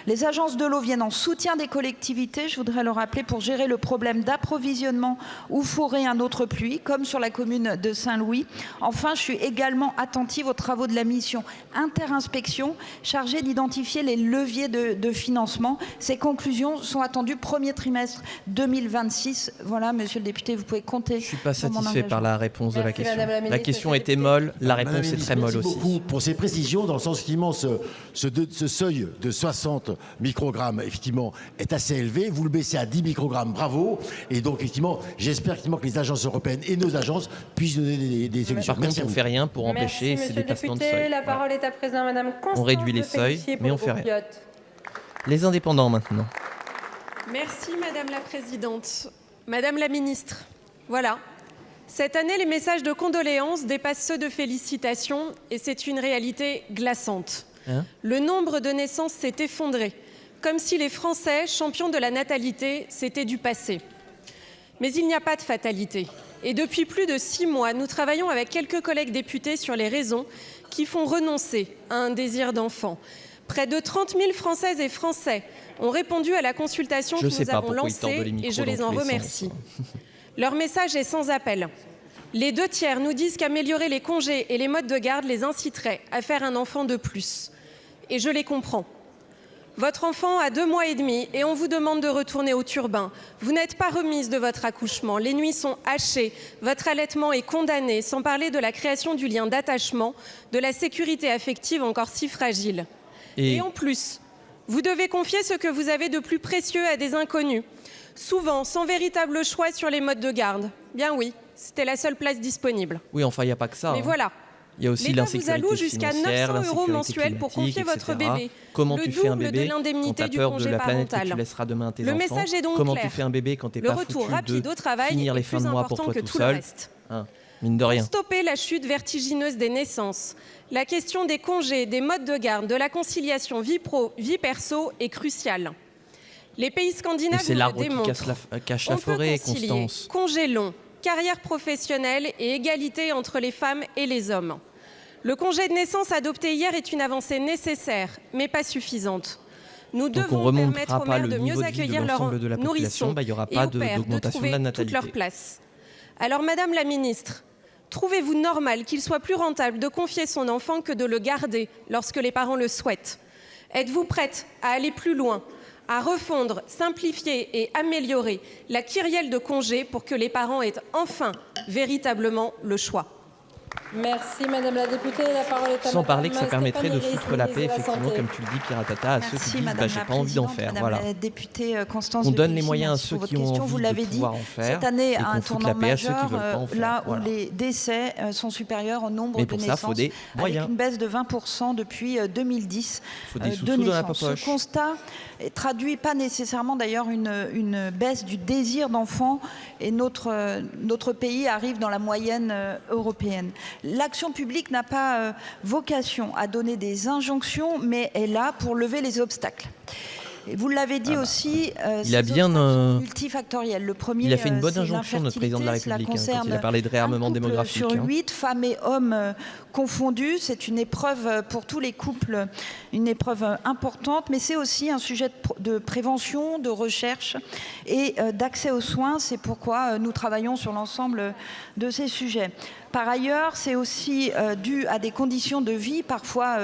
Les agences de l'eau viennent en soutien des collectivités, je voudrais le rappeler, pour gérer le problème d'approvisionnement ou forer un autre pluie, comme sur la commune de Saint-Louis. Enfin, je suis également attentive aux travaux de la mission interinspection chargée d'identifier les leviers de financement. Ces conclusions sont attendues premier trimestre 2026. Voilà, monsieur le député, vous pouvez compter. Je ne suis pas satisfait par la réponse de la question. La question était molle, la réponse est très molle aussi. Merci beaucoup pour ces précisions, dans le sens effectivement ce seuil de 60 microgrammes effectivement est assez élevé. Vous le baissez à 10 microgrammes, bravo. Et donc effectivement, j'espère effectivement que les agences européennes et nos agences puissent donner des solutions. Par contre, on ne fait rien pour empêcher ces dépassements de seuil. La parole est à présent à Madame Constance. On réduit les seuils, mais on ne fait rien. Les indépendants maintenant. Merci Madame la Présidente. Madame la Ministre, voilà. Cette année, les messages de condoléances dépassent ceux de félicitations et c'est une réalité glaçante. Le nombre de naissances s'est effondré, comme si les Français, champions de la natalité, c'était du passé. Mais il n'y a pas de fatalité. Et depuis plus de 6 mois, nous travaillons avec quelques collègues députés sur les raisons qui font renoncer à un désir d'enfant. Près de 30 000 Françaises et Français ont répondu à la consultation que nous avons lancée et je les en remercie. Leur message est sans appel. Les 2/3 nous disent qu'améliorer les congés et les modes de garde les inciterait à faire un enfant de plus. Et je les comprends. Votre enfant a 2 mois et demi et on vous demande de retourner au turbin. Vous n'êtes pas remise de votre accouchement, les nuits sont hachées, votre allaitement est condamné, sans parler de la création du lien d'attachement, de la sécurité affective encore si fragile. Et en plus, vous devez confier ce que vous avez de plus précieux à des inconnus, souvent sans véritable choix sur les modes de garde. Bien oui, c'était la seule place disponible. Oui, enfin, il n'y a pas que ça. Mais voilà. Il y a aussi l'insécurité vous alloue jusqu'à 900 € mensuels pour confier votre bébé. Comment tu fais un bébé de l'indemnité quand du tu as peur congé de la planète parental. que tu laisseras demain à tes Le enfants. message est donc Comment clair. tu fais un bébé quand tu n'es Le pas retour foutu rapide de au travail finir les est fins de plus mois pour important toi que tout tout le seul. reste. Mine de rien. Pour stopper la chute vertigineuse des naissances, la question des congés, des modes de garde, de la conciliation vie pro, vie perso est cruciale. Les pays scandinaves c'est nous l'arbre le qui démontrent. cache la forêt, Constance. Congés longs, carrière professionnelle et égalité entre les femmes et les hommes. Le congé de naissance adopté hier est une avancée nécessaire, mais pas suffisante. Nous devons permettre aux mères de mieux accueillir leurs nourrissons il n'y aura et pas aux pères de d'augmentation de trouver la toute natalité. leur place. Alors, Madame la Ministre, trouvez-vous normal qu'il soit plus rentable de confier son enfant que de le garder lorsque les parents le souhaitent? Êtes-vous prête à aller plus loin, à refondre, simplifier et améliorer la kyrielle de congés pour que les parents aient enfin véritablement le choix? Merci Madame la députée. La parole est à Sans parler que ça Stéphanie permettrait de Ries, foutre la paix, ministre de effectivement, Santé. comme tu le dis, Piratata, à ceux qui disent Madame j'ai la pas envie d'en Présidente, faire. Madame Voilà. la députée Constance On donne Debussy, les moyens à merci ceux pour qui votre ont question. envie Vous de l'avez dit, pouvoir en faire, cette année et a qu'on un foute tournant la paix à ceux qui majeur, veulent pas en faire. là où Voilà. les décès sont supérieurs au nombre Mais de pour ça, naissances, faut des moyens. avec une baisse de 20% depuis 2010 Faut des de sous-sous dans la naissances. poche. Ce constat traduit pas nécessairement d'ailleurs une baisse du désir d'enfant et notre pays arrive dans la moyenne européenne. L'action publique n'a pas vocation à donner des injonctions, mais est là pour lever les obstacles. Et vous l'avez dit aussi, il a bien multifactoriel. Le premier, il a fait une bonne c'est injonction, notre président de la l'infertilité. République, Cela quand il a parlé de réarmement concerne un couple démographique. sur 8, femmes et hommes confondus. C'est une épreuve pour tous les couples, une épreuve importante, mais c'est aussi un sujet de prévention, de recherche et d'accès aux soins. C'est pourquoi nous travaillons sur l'ensemble de ces sujets. Par ailleurs, c'est aussi dû à des conditions de vie parfois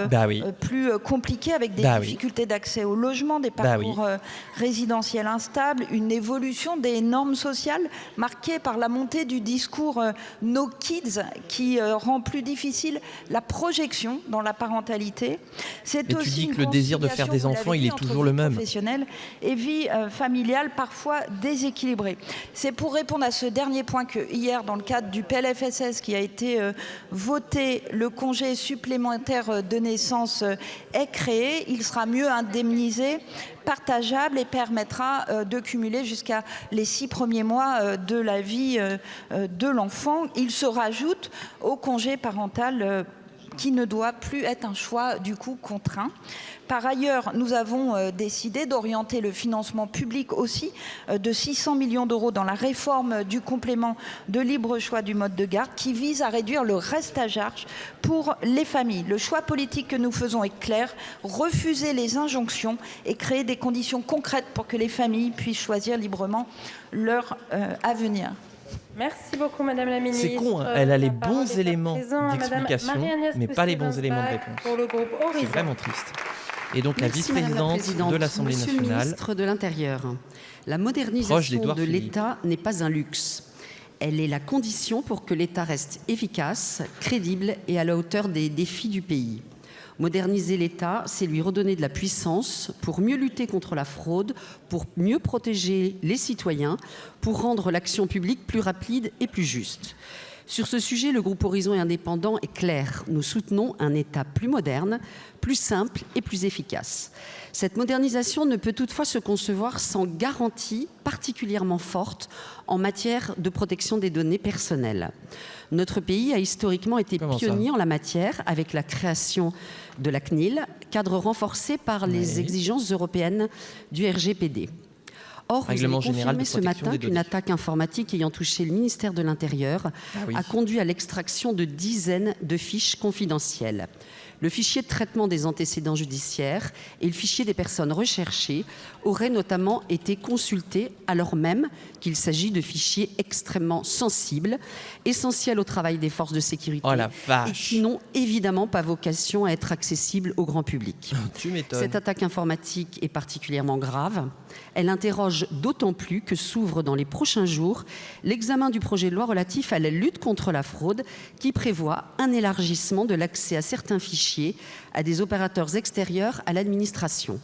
plus compliquées, avec des difficultés d'accès au logement, des parcours résidentiels instables, une évolution des normes sociales marquée par la montée du discours No Kids qui rend plus difficile la projection dans la parentalité. C'est Mais aussi tu dis une que le désir de faire des conciliation, enfants, vous l'avez il est dit, toujours entre le vie même. professionnelle et vie familiale parfois déséquilibrée. C'est pour répondre à ce dernier point que hier, dans le cadre du PLFSS qui a été voté, le congé supplémentaire de naissance est créé. Il sera mieux indemnisé, partageable et permettra de cumuler jusqu'à les 6 premiers mois de la vie de l'enfant. Il se rajoute au congé parental qui ne doit plus être un choix du coup contraint. Par ailleurs, nous avons décidé d'orienter le financement public aussi de 600 millions d'euros dans la réforme du complément de libre choix du mode de garde qui vise à réduire le reste à charge pour les familles. Le choix politique que nous faisons est clair, refuser les injonctions et créer des conditions concrètes pour que les familles puissent choisir librement leur avenir. Merci beaucoup, Madame la Ministre. C'est con, hein, elle a les bons éléments d'explication, mais pas les bons éléments de réponse. Pour le groupe Horizon. C'est vraiment triste. Et donc Merci, la vice-présidente de l'Assemblée Monsieur nationale, le ministre de l'Intérieur, la proche modernisation d'Édouard de Philippe. l'État n'est pas un luxe. Elle est la condition pour que l'État reste efficace, crédible et à la hauteur des défis du pays. Moderniser l'État, c'est lui redonner de la puissance pour mieux lutter contre la fraude, pour mieux protéger les citoyens, pour rendre l'action publique plus rapide et plus juste. Sur ce sujet, le groupe Horizon et Indépendant est clair. Nous soutenons un État plus moderne, plus simple et plus efficace. Cette modernisation ne peut toutefois se concevoir sans garantie particulièrement forte en matière de protection des données personnelles. Notre pays a historiquement été pionnier en la matière avec la création de la CNIL, cadre renforcé par les exigences européennes du RGPD. Or, vous avez confirmé ce matin qu'une attaque informatique ayant touché le ministère de l'Intérieur a conduit à l'extraction de dizaines de fiches confidentielles. Le fichier de traitement des antécédents judiciaires et le fichier des personnes recherchées auraient notamment été consultés alors même qu'il s'agit de fichiers extrêmement sensibles, essentiels au travail des forces de sécurité et qui n'ont évidemment pas vocation à être accessibles au grand public. Tu m'étonnes. Cette attaque informatique est particulièrement grave. Elle interroge d'autant plus que s'ouvre dans les prochains jours l'examen du projet de loi relatif à la lutte contre la fraude qui prévoit un élargissement de l'accès à certains fichiers à des opérateurs extérieurs à l'administration.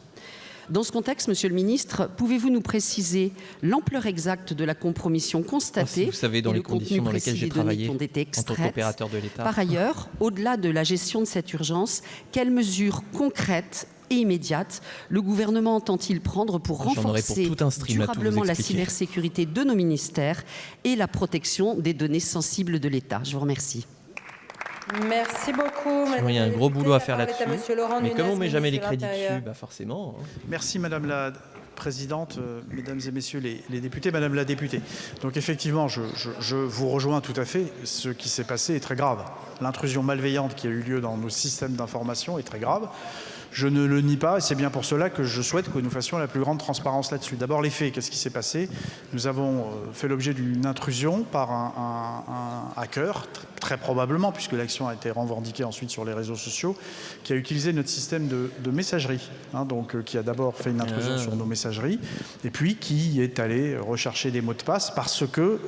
Dans ce contexte, Monsieur le Ministre, pouvez-vous nous préciser l'ampleur exacte de la compromission constatée vous savez dans les conditions dans lesquelles j'ai travaillé en tant qu'opérateur de l'État. Par ailleurs, au-delà de la gestion de cette urgence, quelles mesures concrètes et immédiates le gouvernement entend-il prendre pour renforcer durablement la cybersécurité de nos ministères et la protection des données sensibles de l'État? Je vous remercie. Merci beaucoup, Madame. Il y a un gros boulot à faire là-dessus. Mais comme on ne met jamais les crédits dessus, bah forcément. Hein. Merci, Madame la Présidente, Mesdames et Messieurs les députés, Madame la députée. Donc effectivement, je vous rejoins tout à fait. Ce qui s'est passé est très grave. L'intrusion malveillante qui a eu lieu dans nos systèmes d'information est très grave. Je ne le nie pas et c'est bien pour cela que je souhaite que nous fassions la plus grande transparence là-dessus. D'abord les faits, qu'est-ce qui s'est passé? Nous avons fait l'objet d'une intrusion par un hacker, très probablement, puisque l'action a été revendiquée ensuite sur les réseaux sociaux, qui a utilisé notre système de messagerie, donc qui a d'abord fait une intrusion sur nos messageries, et puis qui est allé rechercher des mots de passe parce que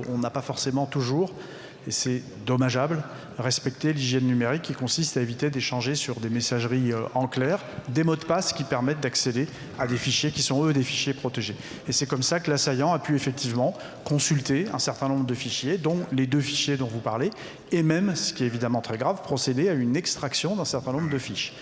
on n'a pas forcément toujours, et c'est dommageable, respecter l'hygiène numérique qui consiste à éviter d'échanger sur des messageries en clair des mots de passe qui permettent d'accéder à des fichiers qui sont eux des fichiers protégés. Et c'est comme ça que l'assaillant a pu effectivement consulter un certain nombre de fichiers, dont les 2 fichiers dont vous parlez, et même, ce qui est évidemment très grave, procéder à une extraction d'un certain nombre de fiches.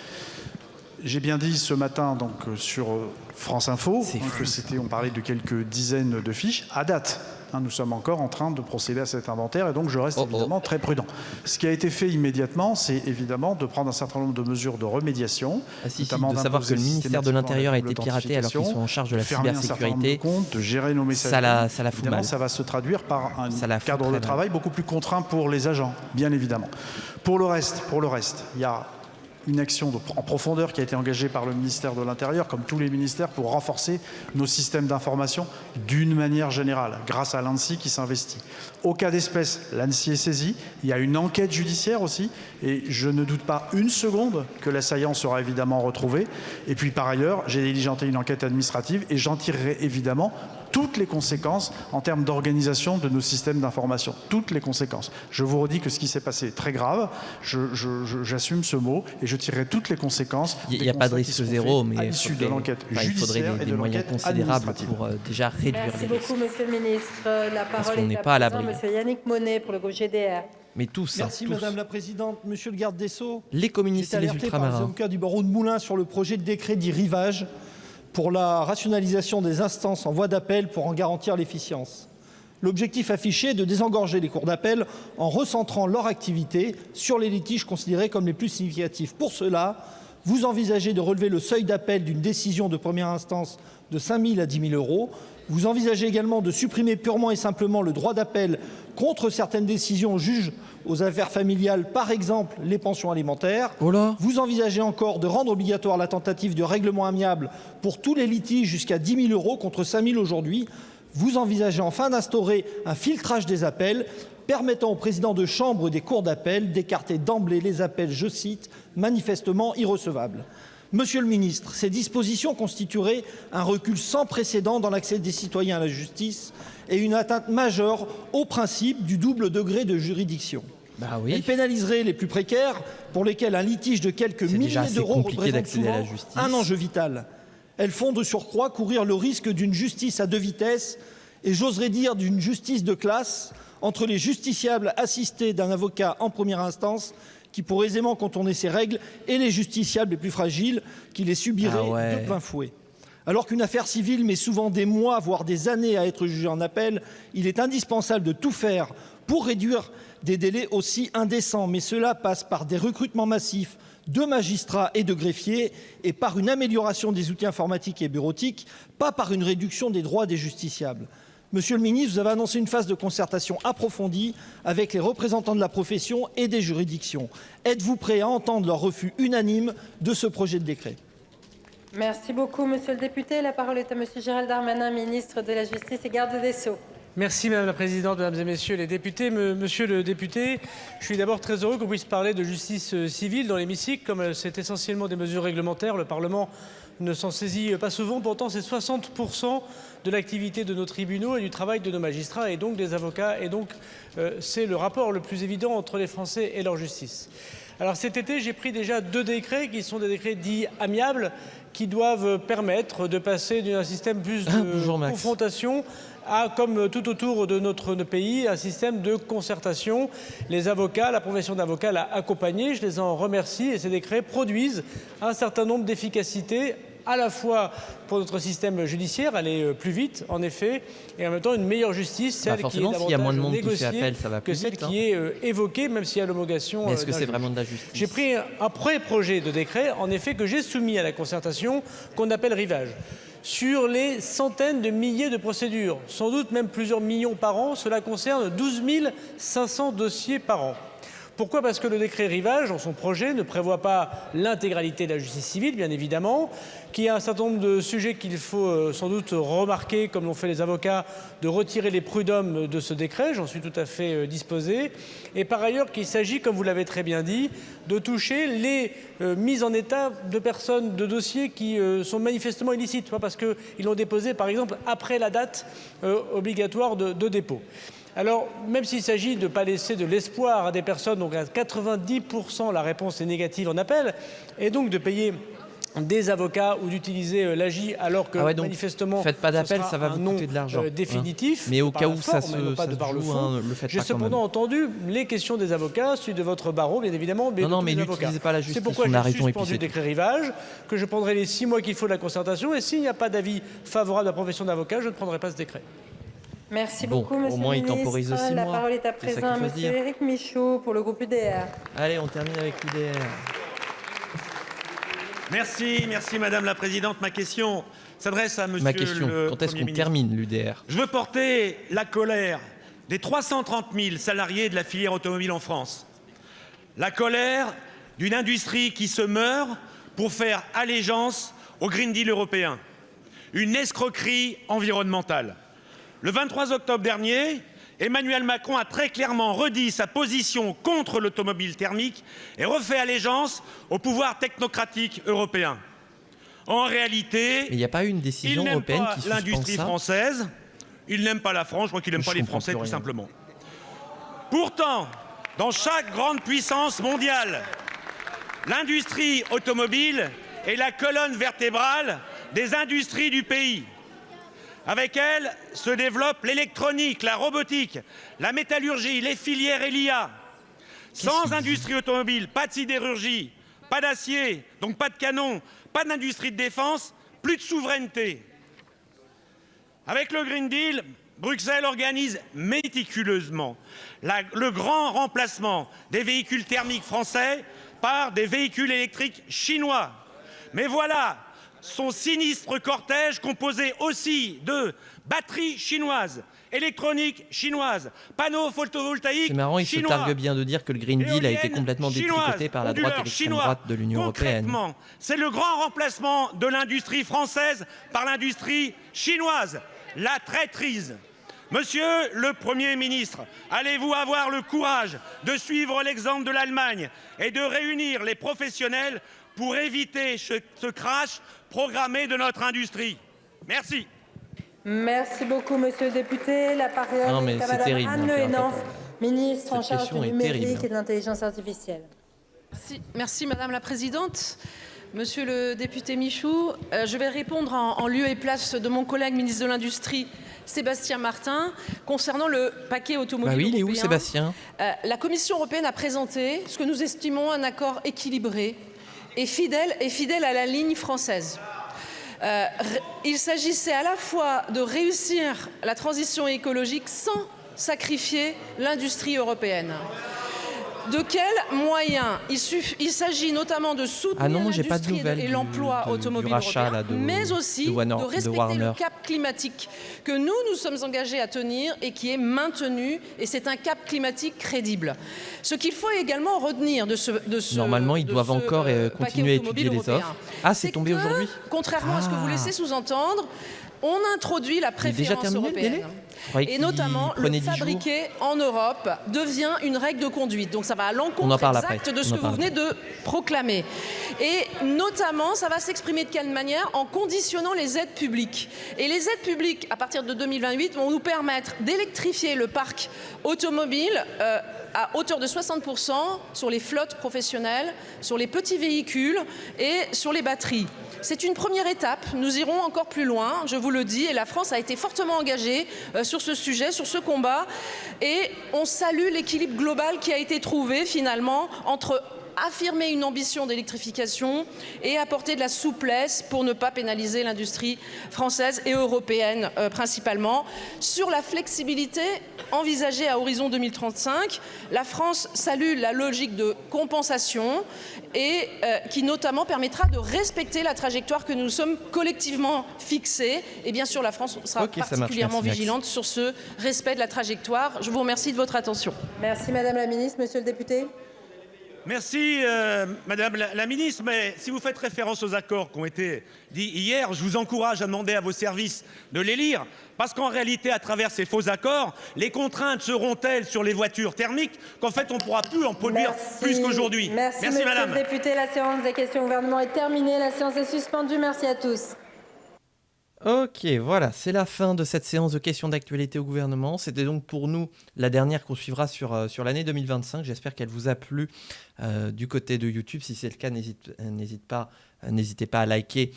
J'ai bien dit ce matin donc, sur France Info que on parlait de quelques dizaines de fiches à date. Nous sommes encore en train de procéder à cet inventaire et donc je reste évidemment très prudent. Ce qui a été fait immédiatement, c'est évidemment de prendre un certain nombre de mesures de remédiation, notamment de savoir que le ministère de l'Intérieur a été piraté alors qu'ils sont en charge de la cybersécurité, de gérer nos messages. Ça la fout mal. Ça va se traduire par un cadre de travail beaucoup plus contraint pour les agents, bien évidemment. Pour le reste, il y a une action en profondeur qui a été engagée par le ministère de l'Intérieur, comme tous les ministères, pour renforcer nos systèmes d'information d'une manière générale, grâce à l'ANSSI qui s'investit. Au cas d'espèce, l'ANSSI est saisie, il y a une enquête judiciaire aussi, et je ne doute pas une seconde que l'assaillant sera évidemment retrouvé. Et puis par ailleurs, j'ai diligenté une enquête administrative et j'en tirerai évidemment toutes les conséquences en termes d'organisation de nos systèmes d'information. Toutes les conséquences. Je vous redis que ce qui s'est passé est très grave. J'assume ce mot et je tirerai toutes les conséquences. Il n'y a pas de risque zéro, mais à l'issue de l'enquête judiciaire il faudrait des moyens considérables pour déjà réduire les risques. Merci beaucoup, Monsieur le Ministre. La parole qu'on n'est pas à l'abri. Monsieur Yannick Monnet pour le groupe GDR. Mais tous. Merci Madame la Présidente. Monsieur le garde des Sceaux. Les communistes et les ultramarins. Par les avocats du barreau de Moulins sur le projet de décret dit Rivage pour la rationalisation des instances en voie d'appel pour en garantir l'efficience. L'objectif affiché est de désengorger les cours d'appel en recentrant leur activité sur les litiges considérés comme les plus significatifs. Pour cela, vous envisagez de relever le seuil d'appel d'une décision de première instance de 5 000 à 10 000 euros. Vous envisagez également de supprimer purement et simplement le droit d'appel contre certaines décisions juges aux affaires familiales, par exemple les pensions alimentaires. Vous envisagez encore de rendre obligatoire la tentative de règlement amiable pour tous les litiges jusqu'à 10 000 euros contre 5 000 aujourd'hui. Vous envisagez enfin d'instaurer un filtrage des appels permettant au président de chambre des cours d'appel d'écarter d'emblée les appels, je cite, manifestement irrecevables. Monsieur le ministre, ces dispositions constitueraient un recul sans précédent dans l'accès des citoyens à la justice et une atteinte majeure au principe du double degré de juridiction. Elles pénaliseraient les plus précaires pour lesquels un litige de quelques milliers d'euros représente souvent un enjeu vital. Elles font de surcroît courir le risque d'une justice à deux vitesses et j'oserais dire d'une justice de classe entre les justiciables assistés d'un avocat en première instance qui pourrait aisément contourner ces règles et les justiciables les plus fragiles qui les subiraient de plein fouet. Alors qu'une affaire civile met souvent des mois, voire des années à être jugée en appel, il est indispensable de tout faire pour réduire des délais aussi indécents. Mais cela passe par des recrutements massifs de magistrats et de greffiers et par une amélioration des outils informatiques et bureautiques, pas par une réduction des droits des justiciables. Monsieur le ministre, vous avez annoncé une phase de concertation approfondie avec les représentants de la profession et des juridictions. Êtes-vous prêt à entendre leur refus unanime de ce projet de décret? Merci beaucoup, monsieur le député. La parole est à monsieur Gérald Darmanin, ministre de la Justice et garde des Sceaux. Merci Madame la Présidente, Mesdames et Messieurs les députés. Monsieur le député, je suis d'abord très heureux qu'on puisse parler de justice civile dans l'hémicycle. Comme c'est essentiellement des mesures réglementaires, le Parlement ne s'en saisit pas souvent. Pourtant, c'est 60% de l'activité de nos tribunaux et du travail de nos magistrats et donc des avocats. Et donc, c'est le rapport le plus évident entre les Français et leur justice. Alors cet été, j'ai pris déjà 2 décrets qui sont des décrets dits amiables qui doivent permettre de passer d'un système plus de confrontation à, comme tout autour de notre pays, un système de concertation. Les avocats, la profession d'avocat l'a accompagné, je les en remercie et ces décrets produisent un certain nombre d'efficacités à la fois pour notre système judiciaire, aller plus vite en effet, et en même temps une meilleure justice, celle qui est davantage négociée que celle qui est évoquée, même s'il y a l'homologation. Mais est-ce que c'est vraiment de la justice? J'ai pris un pré-projet de décret, en effet, que j'ai soumis à la concertation, qu'on appelle Rivage. Sur les centaines de milliers de procédures, sans doute même plusieurs millions par an, cela concerne 12 500 dossiers par an. Pourquoi? Parce que le décret Rivage, dans son projet, ne prévoit pas l'intégralité de la justice civile, bien évidemment, qu'il y a un certain nombre de sujets qu'il faut sans doute remarquer, comme l'ont fait les avocats, de retirer les prud'hommes de ce décret, j'en suis tout à fait disposé, et par ailleurs qu'il s'agit, comme vous l'avez très bien dit, de toucher les mises en état de personnes, de dossiers qui sont manifestement illicites, parce qu'ils l'ont déposé, par exemple, après la date obligatoire de dépôt. Alors, même s'il s'agit de ne pas laisser de l'espoir à des personnes, donc à 90% la réponse est négative en appel, et donc de payer des avocats ou d'utiliser l'AJ alors que manifestement faites pas d'appel, ça va vous coûter de l'argent définitif. Mais au cas où ça se joue, le faites j'ai pas quand même. cependant entendu les questions des avocats, celui de votre barreau bien évidemment, mais non, de mais tous les avocats. n'utilisez pas la justice, c'est pourquoi on a j'ai raison, suspendu le décret Rivage, que je prendrai les 6 mois qu'il faut de la concertation, et s'il n'y a pas d'avis favorable de la profession d'avocat, je ne prendrai pas ce décret. Merci beaucoup, monsieur au moins, le il temporise ministre. 6 La mois. parole est à présent à monsieur Éric Michaud pour le groupe UDR. Allez, on termine avec l'UDR. Merci Madame la Présidente. Ma question s'adresse à Monsieur le quand est-ce Premier qu'on termine l'UDR? Je veux porter la colère des 330 000 salariés de la filière automobile en France. La colère d'une industrie qui se meurt pour faire allégeance au Green Deal européen. Une escroquerie environnementale. Le 23 octobre dernier, Emmanuel Macron a très clairement redit sa position contre l'automobile thermique et refait allégeance au pouvoir technocratique européen. En réalité, il n'y a pas eu une décision européenne qui suspend l'industrie française, il n'aime pas la France, je crois qu'il n'aime pas les Français tout simplement. Pourtant, dans chaque grande puissance mondiale, l'industrie automobile est la colonne vertébrale des industries du pays. Avec elle se développe l'électronique, la robotique, la métallurgie, les filières et l'IA. Sans industrie automobile, pas de sidérurgie, pas d'acier, donc pas de canon, pas d'industrie de défense, plus de souveraineté. Avec le Green Deal, Bruxelles organise méticuleusement le grand remplacement des véhicules thermiques français par des véhicules électriques chinois. Mais voilà, son sinistre cortège composé aussi de batteries chinoises, électronique chinoise, panneaux photovoltaïques. C'est marrant, il se targue bien de dire que le Green Deal a été complètement détricoté par la droite et l'extrême droite de l'Union européenne. C'est le grand remplacement de l'industrie française par l'industrie chinoise. La traîtrise. Monsieur le Premier ministre, allez-vous avoir le courage de suivre l'exemple de l'Allemagne et de réunir les professionnels pour éviter ce crash programmé de notre industrie? Merci. Merci beaucoup, monsieur le député. La parole est à madame Anne Le Hénaff, ministre en charge du numérique et de l'intelligence artificielle. Merci, madame la présidente. Monsieur le député Michou, je vais répondre en lieu et place de mon collègue ministre de l'Industrie, Sébastien Martin, concernant le paquet automobile européen. Il est où, Sébastien? La Commission européenne a présenté ce que nous estimons un accord équilibré et fidèle à la ligne française. Il s'agissait à la fois de réussir la transition écologique sans sacrifier l'industrie européenne. De quels moyens? Il s'agit notamment de soutenir l'industrie et l'emploi automobile européen, mais aussi de respecter le cap climatique que nous sommes engagés à tenir et qui est maintenu, et c'est un cap climatique crédible. Ce qu'il faut également retenir de ce Normalement, ils doivent encore continuer à étudier les offres. Ah, c'est tombé aujourd'hui? Contrairement à ce que vous laissez sous-entendre, on introduit la préférence européenne. Et notamment, le fabriqué en Europe devient une règle de conduite. Donc ça va à l'encontre exacte de ce que vous venez de proclamer. Et notamment, ça va s'exprimer de quelle manière? En conditionnant les aides publiques. Et les aides publiques, à partir de 2028, vont nous permettre d'électrifier le parc automobile à hauteur de 60% sur les flottes professionnelles, sur les petits véhicules et sur les batteries. C'est une première étape, nous irons encore plus loin, je vous le dis, et la France a été fortement engagée sur ce sujet, sur ce combat, et on salue l'équilibre global qui a été trouvé finalement entre affirmer une ambition d'électrification et apporter de la souplesse pour ne pas pénaliser l'industrie française et européenne principalement. Sur la flexibilité envisagée à horizon 2035, la France salue la logique de compensation et qui notamment permettra de respecter la trajectoire que nous sommes collectivement fixée. Et bien sûr, la France sera particulièrement vigilante sur ce respect de la trajectoire. Je vous remercie de votre attention. Merci Madame la Ministre. Monsieur le député. Merci, Madame la Ministre, mais si vous faites référence aux accords qui ont été dits hier, je vous encourage à demander à vos services de les lire, parce qu'en réalité, à travers ces faux accords, les contraintes seront telles sur les voitures thermiques qu'en fait, on ne pourra plus en produire plus qu'aujourd'hui. Merci, Madame. Monsieur le député, la séance des questions au gouvernement est terminée. La séance est suspendue. Merci à tous. Ok, voilà, c'est la fin de cette séance de questions d'actualité au gouvernement. C'était donc pour nous la dernière qu'on suivra sur l'année 2025. J'espère qu'elle vous a plu du côté de YouTube. Si c'est le cas, n'hésitez pas à liker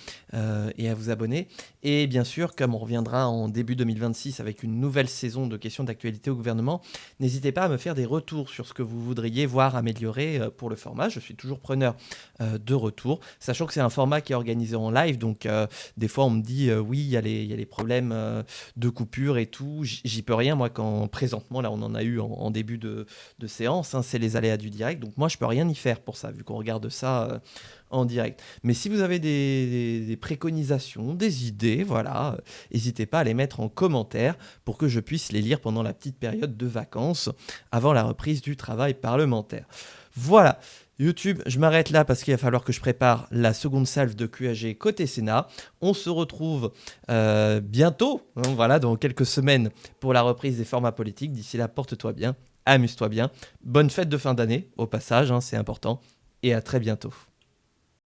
et à vous abonner. Et bien sûr, comme on reviendra en début 2026 avec une nouvelle saison de questions d'actualité au gouvernement, n'hésitez pas à me faire des retours sur ce que vous voudriez voir améliorer pour le format. Je suis toujours preneur de retours, sachant que c'est un format qui est organisé en live. Donc, des fois, on me dit oui, il y a les problèmes de coupure et tout. J'y peux rien, moi, quand présentement, là, on en a eu en début de séance. Hein, c'est les aléas du direct. Donc, moi, je peux rien y faire pour ça, vu qu'on regarde ça en direct. Mais si vous avez des préconisations, des idées, voilà, n'hésitez pas à les mettre en commentaire pour que je puisse les lire pendant la petite période de vacances avant la reprise du travail parlementaire. Voilà, YouTube, je m'arrête là parce qu'il va falloir que je prépare la seconde salve de QAG côté Sénat. On se retrouve bientôt, hein, voilà, dans quelques semaines pour la reprise des formats politiques. D'ici là, porte-toi bien, amuse-toi bien. Bonne fête de fin d'année, au passage, hein, c'est important, et à très bientôt.